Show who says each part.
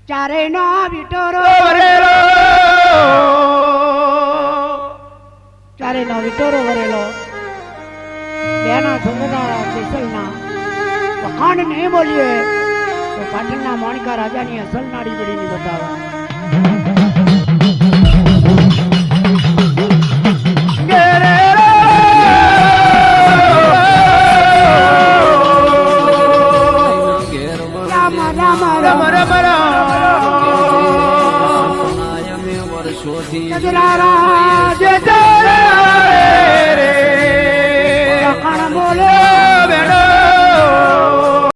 Speaker 1: ચારે નો વિટોરો
Speaker 2: વરેલો
Speaker 1: ચારે નો વિટોરો વરેલો બેના સુંદરા કેસલના વખાણ નહીં બોલીએ તો પાટણના મોણકા રાજાની અસલ નાડી બળીની બતાવે
Speaker 2: રાજ